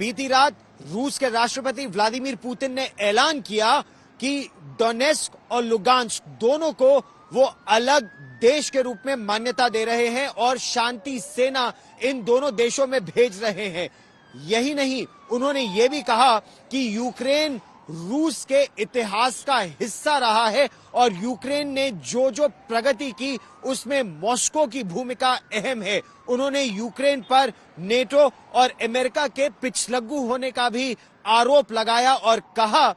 बीती रात रूस के राष्ट्रपति व्लादिमीर पुतिन ने ऐलान किया कि डोनेस्क और लुगांस्क दोनों को वो अलग देश के रूप में मान्यता दे रहे हैं और शांति सेना इन दोनों देशों में भेज रहे हैं। यही नहीं, उन्होंने ये भी कहा कि यूक्रेन रूस के इतिहास का हिस्सा रहा है और यूक्रेन ने जो जो प्रगति की उसमें मॉस्को की भूमिका अहम है। उन्होंने यूक्रेन पर नेटो और अमेरिका के पिछलग्गू होने का भी आरोप लगाया और कहा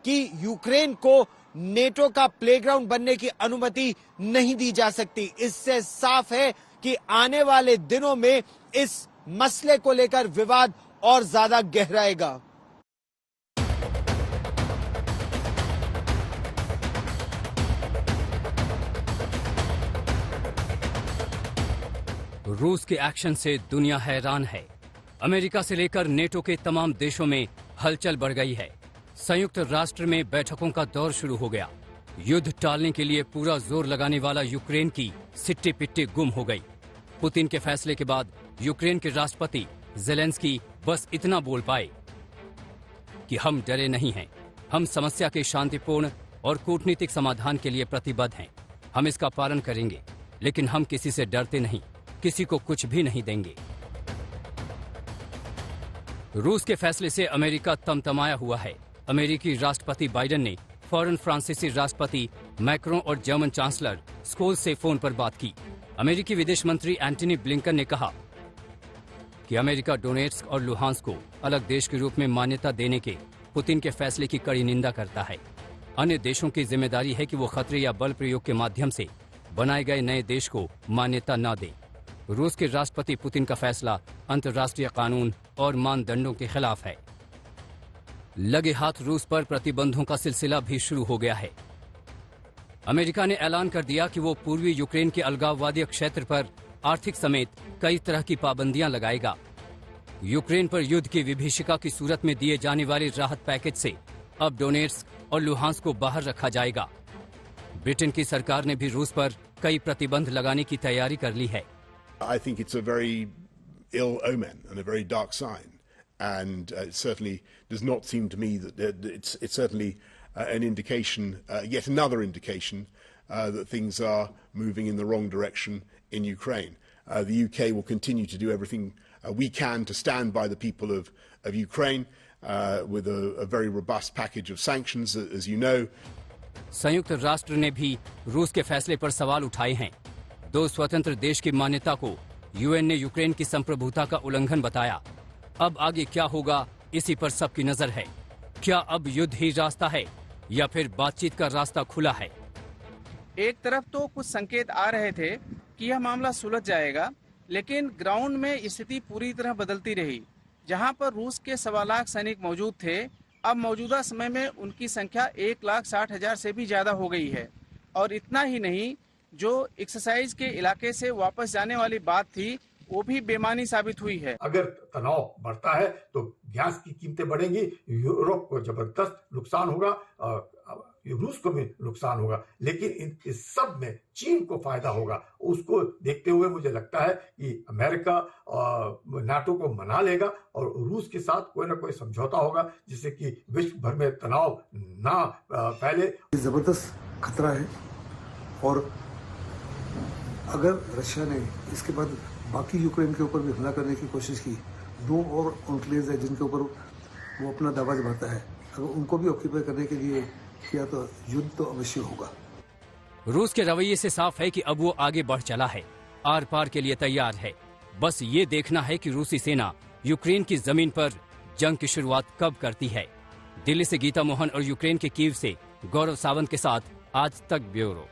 कि यूक्रेन को नेटो का प्लेग्राउंड बनने की अनुमति नहीं दी जा सकती। इससे साफ है कि आने वाले दिनों में इस मसले को लेकर विवाद और ज्यादा गहराएगा। रूस के एक्शन से दुनिया हैरान है। अमेरिका से लेकर नेटो के तमाम देशों में हलचल बढ़ गई है। संयुक्त राष्ट्र में बैठकों का दौर शुरू हो गया। युद्ध टालने के लिए पूरा जोर लगाने वाला यूक्रेन की सिट्टी पिट्टी गुम हो गई। पुतिन के फैसले के बाद यूक्रेन के राष्ट्रपति ज़ेलेंस्की बस इतना बोल पाए कि हम डरे नहीं हैं। हम समस्या के शांतिपूर्ण और कूटनीतिक समाधान के लिए प्रतिबद्ध हैं। हम इसका पालन करेंगे, लेकिन हम किसी से डरते नहीं, किसी को कुछ भी नहीं देंगे। रूस के फैसले से अमेरिका तमतमाया हुआ है। अमेरिकी राष्ट्रपति बाइडेन ने फौरन फ्रांसीसी राष्ट्रपति मैक्रों और जर्मन चांसलर स्कोल्स से फोन पर बात की। अमेरिकी विदेश मंत्री एंटनी ब्लिंकन ने कहा कि अमेरिका डोनेट्स्क और लुहांस्क को अलग देश के रूप में मान्यता देने के पुतिन के फैसले की कड़ी निंदा करता है। अन्य देशों की जिम्मेदारी है कि वो खतरे या बल प्रयोग के माध्यम से बनाए गए नए देश को मान्यता न दें। रूस के राष्ट्रपति पुतिन का फैसला अंतर्राष्ट्रीय कानून और मानदंडों के खिलाफ है। लगे हाथ रूस पर प्रतिबंधों का सिलसिला भी शुरू हो गया है। अमेरिका ने ऐलान कर दिया कि वो पूर्वी यूक्रेन के अलगाववादी क्षेत्र पर आर्थिक समेत कई तरह की पाबंदियां लगाएगा। यूक्रेन पर युद्ध की विभीषिका की सूरत में दिए जाने वाले राहत पैकेज से अब डोनेट्स्क और लुहांस्क को बाहर रखा जाएगा। ब्रिटेन की सरकार ने भी रूस पर कई प्रतिबंध लगाने की तैयारी कर ली है। I think it's a very ill omen and a very dark sign, and it certainly does not seem to me that it's certainly an indication, yet another indication, that things are moving in the wrong direction in Ukraine. The UK will continue to do everything we can to stand by the people of Ukraine with a very robust package of sanctions, as you know. संयुक्त राष्ट्र ने भी रूस के फैसले पर सवाल उठाए हैं। दो स्वतंत्र देश की मान्यता को यूएन ने यूक्रेन की संप्रभुता का उल्लंघन बताया। अब आगे क्या होगा, इसी पर सबकी नजर है। क्या अब युद्ध ही रास्ता है या फिर बातचीत का रास्ता खुला है? एक तरफ तो कुछ संकेत आ रहे थे कि यह मामला सुलझ जाएगा, लेकिन ग्राउंड में स्थिति पूरी तरह बदलती रही। जहां पर रूस के 1.25 लाख सैनिक मौजूद थे, अब मौजूदा समय में उनकी संख्या 1,60,000 से भी ज्यादा हो गई है। और इतना ही नहीं, जो एक्सरसाइज के इलाके से वापस जाने वाली बात थी, वो भी बेमानी साबित हुई है। अगर तनाव बढ़ता है तो गैस की कीमतें बढ़ेंगी, यूरोप को जबरदस्त नुकसान होगा, रूस को भी नुकसान होगा, लेकिन इस सब में चीन को फायदा होगा। उसको देखते हुए मुझे लगता है कि अमेरिका नाटो को मना लेगा और रूस के साथ कोई ना कोई समझौता होगा, जिससे कि विश्व भर में तनाव ना फैले। जबरदस्त खतरा है और अगर रशिया ने इसके बाद बाकी यूक्रेन के ऊपर भी हमला करने की कोशिश की, 2 और एन्क्लेव्स है जिनके ऊपर वो अपना दावा जमाता है, अगर उनको भी ऑक्यूपाई करने के लिए किया तो युद्ध तो अवश्य होगा। रूस के रवैये से साफ है कि अब वो आगे बढ़ चला है, आर पार के लिए तैयार है। बस ये देखना है कि रूसी सेना यूक्रेन की जमीन पर जंग की शुरुआत कब करती है। दिल्ली से गीता मोहन और यूक्रेन के कीव से गौरव सावंत के साथ आज तक ब्यूरो।